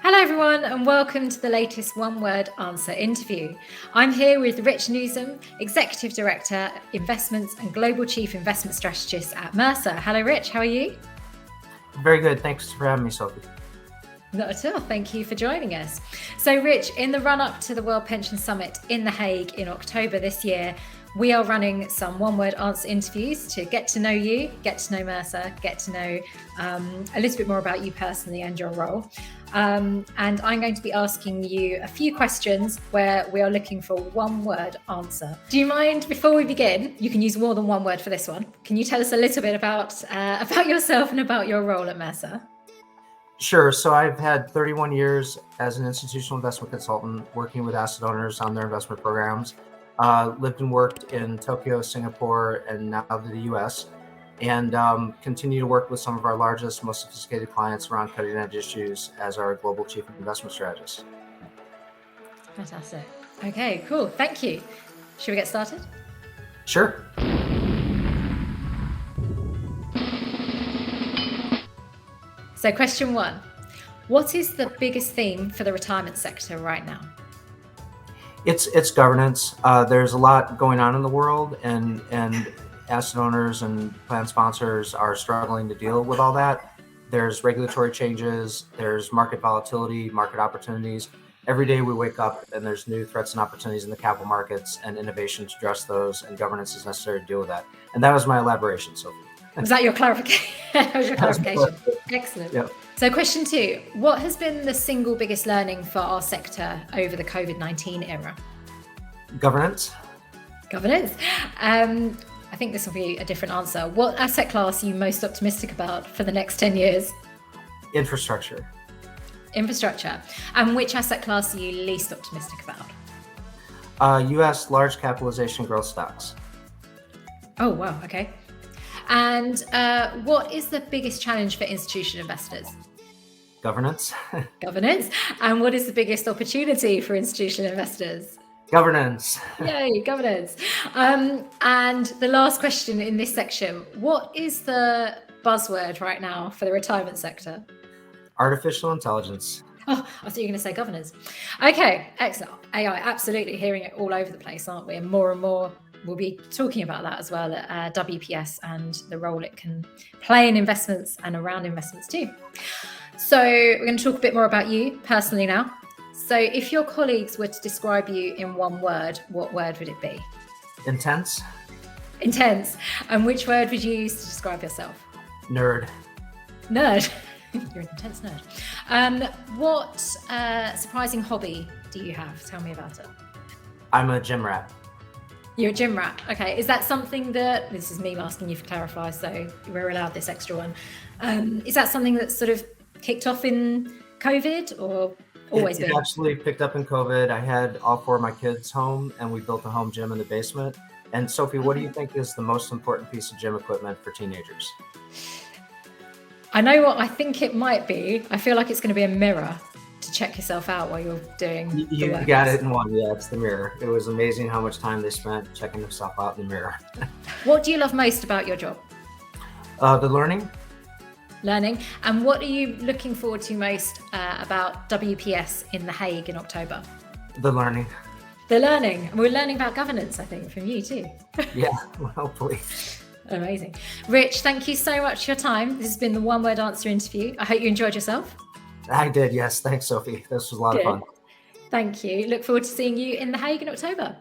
Hello everyone and welcome to the latest One Word Answer interview. I'm here with Rich Nuzum, Executive Director, Investments and Global Chief Investment Strategist at Mercer. Hello Rich, how are you? Very good. Thanks for having me, Sophie. Not at all. Thank you for joining us. So Rich, in the run-up to the World Pension Summit in The Hague in October this year, we are running some one-word answer interviews to get to know you, get to know Mercer, get to know a little bit more about you personally and your role. And I'm going to be asking you a few questions where we are looking for one-word answer. Do you mind, before we begin, you can use more than one word for this one. Can you tell us a little bit about yourself and about your role at Mercer? Sure. So I've had 31 years as an institutional investment consultant working with asset owners on their investment programs. Lived and worked in Tokyo, Singapore, and now the US, and continue to work with some of our largest, most sophisticated clients around cutting edge issues as our global chief investment strategist. Fantastic. Okay, cool. Thank you. Should we get started? Sure. So question one, what is the biggest theme for the retirement sector right now? It's governance. There's a lot going on in the world, and asset owners and plan sponsors are struggling to deal with all that. There's regulatory changes, there's market volatility, market opportunities. Every day we wake up and there's new threats and opportunities in the capital markets and innovation to address those, and governance is necessary to deal with that. And that was my elaboration, Sophie. Was that your clarification? That was your clarification. Excellent. Yep. So question two, what has been the single biggest learning for our sector over the COVID-19 era? Governance. Governance. I think this will be a different answer. What asset class are you most optimistic about for the next 10 years? Infrastructure. Infrastructure. And which asset class are you least optimistic about? US large capitalization growth stocks. Oh, wow. Okay. And what is the biggest challenge for institutional investors? Governance. Governance. And what is the biggest opportunity for institutional investors? Governance. Yay, governance. And the last question in this section, what is the buzzword right now for the retirement sector? Artificial intelligence. Oh, I thought you were going to say governance. Okay, excellent. AI, absolutely hearing it all over the place, aren't we? And more we'll be talking about that as well at WPS and the role it can play in investments and around investments too. So we're going to talk a bit more about you personally now. So if your colleagues were to describe you in one word, what word would it be? Intense. Intense. And which word would you use to describe yourself? Nerd. Nerd. You're an intense nerd. What surprising hobby do you have? Tell me about it. I'm a gym rat. You're a gym rat. Okay. Is that something that, this is me asking you to clarify, so we're allowed this extra one. Is that something that's sort of kicked off in COVID or always been? It actually picked up in COVID. I had all four of my kids home and we built a home gym in the basement. And Sophie, what do you think is the most important piece of gym equipment for teenagers? I know what I think it might be. I feel like it's going to be a mirror to check yourself out while you're doing You got it in one. Yeah, it's the mirror. It was amazing how much time they spent checking themselves out in the mirror. What do you love most about your job? The learning. Learning. And what are you looking forward to most about WPS in The Hague in October? The learning. The learning. And we're learning about governance, I think, from you too. Yeah, well, hopefully. Amazing. Rich, thank you so much for your time. This has been the One Word Answer interview. I hope you enjoyed yourself. I did, yes. Thanks, Sophie. This was a lot of fun. Thank you. Look forward to seeing you in The Hague in October.